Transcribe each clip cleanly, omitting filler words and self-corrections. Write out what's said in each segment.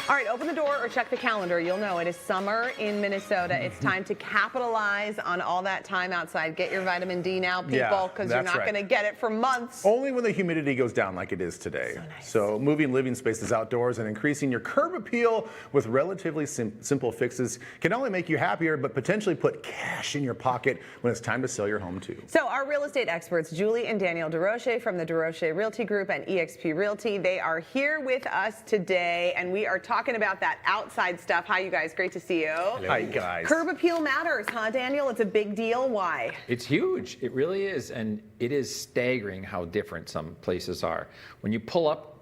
All right, open the door or check the calendar. You'll know it is summer in Minnesota. It's time to capitalize on all that time outside. Get your vitamin D now, people, because you're not going to get it for months. Only when the humidity goes down like it is today. So nice. So moving living spaces outdoors and increasing your curb appeal with relatively simple fixes can only make you happier, but potentially put cash in your pocket when it's time to sell your home too. So our real estate experts, Julie and Daniel Desrochers from the Desrochers Realty Group and eXp Realty, they are here with us today, and we are talking about that outside stuff. Hi, you guys. Great to see you. Hello. Hi, guys. Curb appeal matters, huh, Daniel? It's a big deal. Why? It's huge. It really is. And it is staggering how different some places are. When you pull up,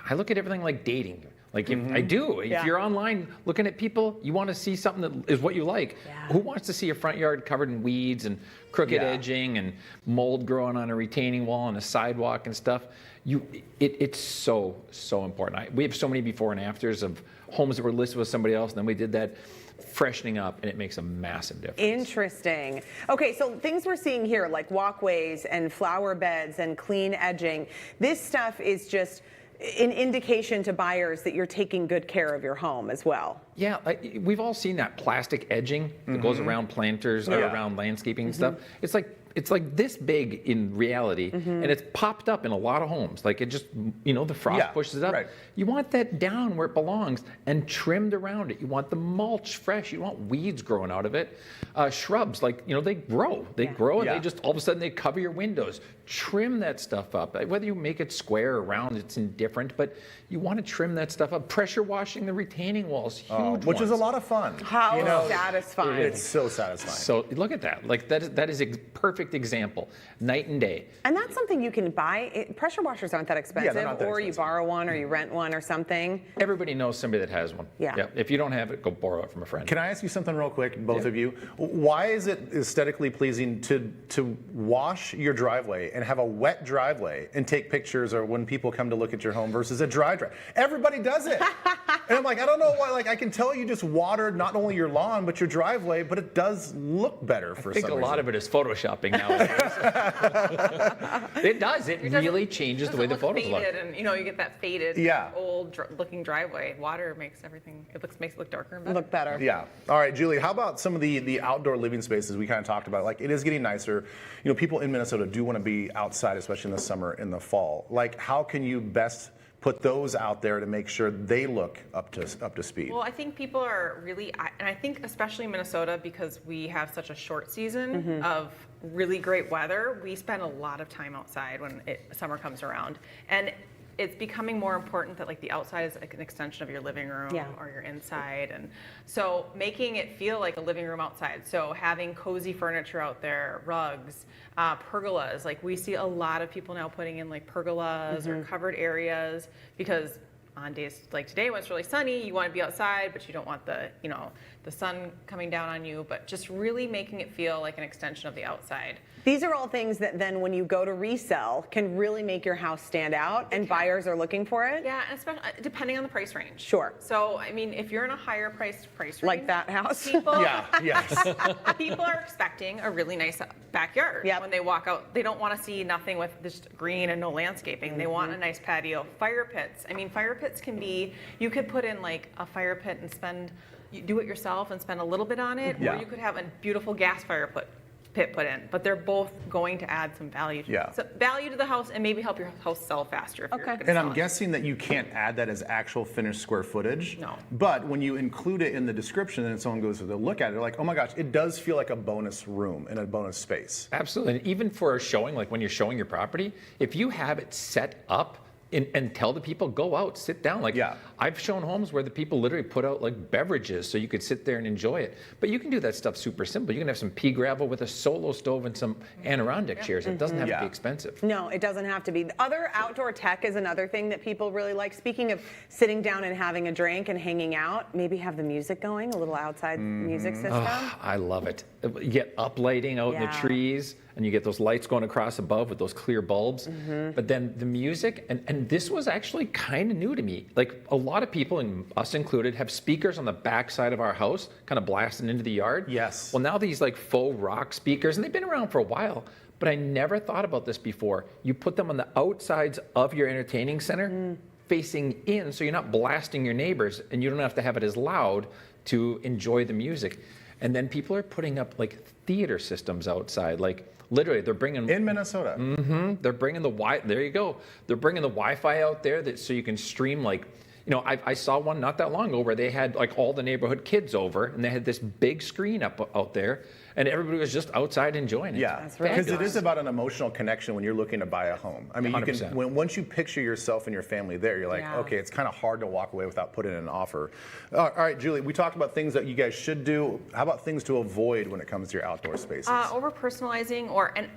I look at everything like dating. Like I do. If you're online looking at people, you want to see something that is what you like. Yeah. Who wants to see a front yard covered in weeds and crooked edging and mold growing on a retaining wall and a sidewalk and stuff? It's so important. We have so many before and afters of homes that were listed with somebody else, and then we did that freshening up, and it makes a massive difference. Interesting. Okay, so things we're seeing here, like walkways and flower beds and clean edging, this stuff is just an indication to buyers that you're taking good care of your home as well. Yeah, we've all seen that plastic edging that goes around planters or around landscaping and stuff. It's like this big in reality, and it's popped up in a lot of homes. Like it just, the frost pushes it up. Right. You want that down where it belongs and trimmed around it. You want the mulch fresh. You don't want weeds growing out of it. Shrubs, they grow. They grow, and they just all of a sudden they cover your windows. Trim that stuff up. Whether you make it square or round, it's indifferent, but you want to trim that stuff up. Pressure washing the retaining walls, huge which ones. is a lot of fun. How satisfying. It's so satisfying. So look at that. Like that is a perfect example. Night and day. And that's something you can buy. Pressure washers aren't that expensive, they're not that or expensive. you borrow one or you rent one or something. Everybody knows somebody that has one. Yeah. If you don't have it, go borrow it from a friend. Can I ask you something real quick, both of you? Why is it aesthetically pleasing to wash your driveway and have a wet driveway and take pictures, or when people come to look at your home, versus a dry drive? Everybody does it. And I'm like, I don't know why. Like, I can tell you just watered not only your lawn but your driveway, but it does look better for some reason. I think a lot of it is photoshopping nowadays. It does. It really changes the way the photos look. And you get that faded, old-looking driveway. Water makes everything. Makes it look darker and better. Look better. Yeah. All right, Julie. How about some of the outdoor living spaces we kind of talked about? Like, it is getting nicer. People in Minnesota do want to be outside, especially in the summer, in the fall. Like, how can you best put those out there to make sure they look up to speed? Well, I think people are really, and I think especially in Minnesota, because we have such a short season of really great weather, we spend a lot of time outside when summer comes around. And it's becoming more important that the outside is like an extension of your living room or your inside, and so making it feel like a living room outside. So having cozy furniture out there, rugs, pergolas. Like we see a lot of people now putting in pergolas or covered areas, because on days like today when it's really sunny, you want to be outside, but you don't want the sun coming down on you, but just really making it feel like an extension of the outside. These are all things that then when you go to resell can really make your house stand out, and buyers are looking for it? Yeah, and especially depending on the price range. Sure. So, if you're in a higher price range. Like that house? People, yes. People are expecting a really nice backyard. Yep. When they walk out, they don't want to see nothing with just green and no landscaping. They want a nice patio. Fire pits. Fire pits can be, you could put in a fire pit and do it yourself and spend a little bit on it, or you could have a beautiful gas fire pit put in, but they're both going to add some value to the house and maybe help your house sell faster. And I'm guessing that you can't add that as actual finished square footage. No. But when you include it in the description and someone goes to look at it, they're like, oh my gosh, it does feel like a bonus room and a bonus space. Absolutely. And even for a showing, like when you're showing your property, if you have it set up and tell the people, go out, sit down. I've shown homes where the people literally put out beverages so you could sit there and enjoy it. But you can do that stuff super simple. You can have some pea gravel with a solo stove and some Adirondack chairs. It doesn't have to be expensive. No, it doesn't have to be. Other outdoor tech is another thing that people really like. Speaking of sitting down and having a drink and hanging out, maybe have the music going, a little outside music system. Oh, I love it. You get uplighting out in the trees, and you get those lights going across above with those clear bulbs. But then the music, and this was actually kind of new to me. A lot of people, and us included, have speakers on the back side of our house, kind of blasting into the yard. Yes. Well, now these faux rock speakers, and they've been around for a while, but I never thought about this before. You put them on the outsides of your entertaining center. facing in, so you're not blasting your neighbors, and you don't have to have it as loud to enjoy the music. And then people are putting up like theater systems outside, like literally they're bringing In Minnesota. they're bringing there you go. They're bringing the Wi-Fi out there so you can stream like, I saw one not that long ago where they had like all the neighborhood kids over and they had this big screen up out there and everybody was just outside enjoying it. Yeah, That's right. because it is about an emotional connection when you're looking to buy a home. I mean, you 100%. can once you picture yourself and your family there, you're like, Yeah. okay, it's kind of hard to walk away without putting in an offer. All right, Julie, we talked about things that you guys should do. How about things to avoid when it comes to your outdoor spaces? Over personalizing and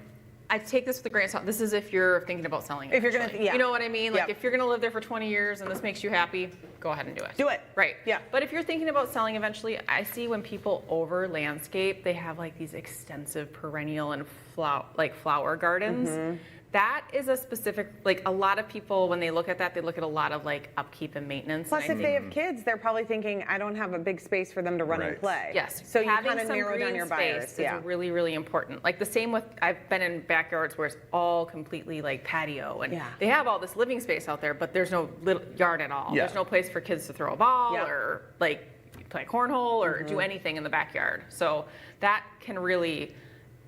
I take this with a grain of salt. This is if you're thinking about selling. If you're gonna- eventually. yeah. You know what I mean? Like Yep. if you're going to live there for 20 years and this makes you happy, go ahead and do it. Do it. Right. Yeah. But if you're thinking about selling eventually, I see when people over landscape, they have like these extensive perennial and flower gardens. Mm-hmm. That is a specific, like a lot of people, when they look at that, they look at a lot of like upkeep and maintenance. Plus, and I if they have kids, they're probably thinking, I don't have a big space for them to run and Right. play. Yes. So you having kind of some narrow down green your space buyers. is Yeah. really, really important. Like the same with, I've been in backyards where it's all completely like patio and Yeah. they have all this living space out there, but there's no little yard at all. Yeah. There's no place for kids to throw a ball Yeah. or like play cornhole or do anything in the backyard. So that can really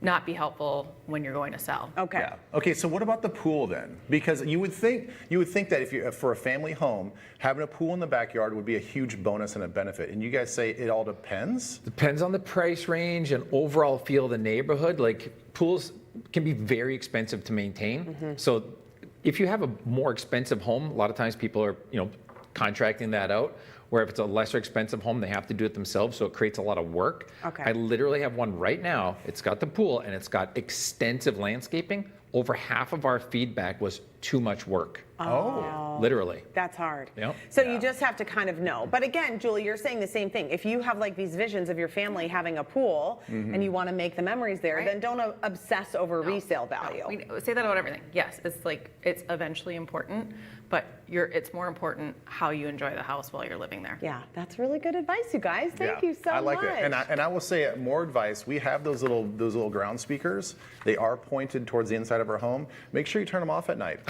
not be helpful when you're going to sell. Okay. Yeah. Okay, so what about the pool then? Because you would think that if you for a family home, having a pool in the backyard would be a huge bonus and a benefit. And you guys say it all depends? Depends on the price range and overall feel of the neighborhood. Like pools can be very expensive to maintain. So if you have a more expensive home, a lot of times people are, contracting that out. Where if it's a lesser expensive home, they have to do it themselves, so it creates a lot of work. Okay. I literally have one right now. It's got the pool and it's got extensive landscaping. Over half of our feedback was too much work. Oh. Literally. That's hard. Yep. So you just have to kind of know. But again, Julie, you're saying the same thing. If you have like these visions of your family having a pool and you want to make the memories there, Right. then don't obsess over resale No, value. we say that about everything. Yes, it's eventually important, but it's more important how you enjoy the house while you're living there. Yeah, that's really good advice, you guys. Thank Yeah, you so I like much. it. And I will say more advice. We have those little ground speakers. They are pointed towards the inside of our home. Make sure you turn them off at night.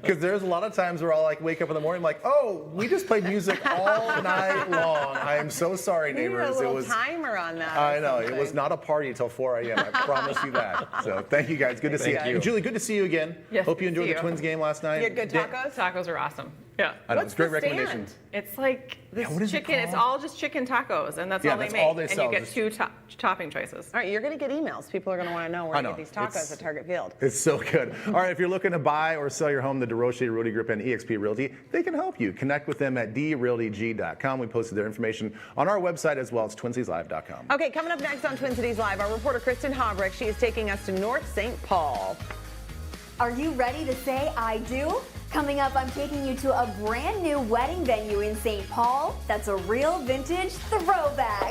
Because there's a lot of times where I'll like wake up in the morning like, oh, we just played music all night long. I am so sorry, You need neighbors. a little timer on that. I or know. It something. was not a party until 4 a.m. I promise you that. So thank you guys. Good to see Thank you. you. Julie, good to see you again. Yes, Hope you good to enjoyed see the you. Twins game last night. You had good Dan- tacos? Tacos are awesome. Yeah. I know, What's it's great the stand? recommendations. It's like this what is it chicken. It's called? all just chicken tacos, and that's Yeah, all they that's make. all they and sell, you get just- two topping choices. All right, you're going to get emails. People are going to want to know where I to know. get these tacos It's- at Target Field. It's so good. All right, if you're looking to buy or sell your home, the Desrochers Realty Group and eXp Realty, they can help you. Connect with them at drealtyg.com. We posted their information on our website as well as twincitieslive.com. Okay, coming up next on Twin Cities Live, our reporter Kristen Hobrecht. She is taking us to North St. Paul. Are you ready to say I do? Coming up, I'm taking you to a brand new wedding venue in St. Paul that's a real vintage throwback.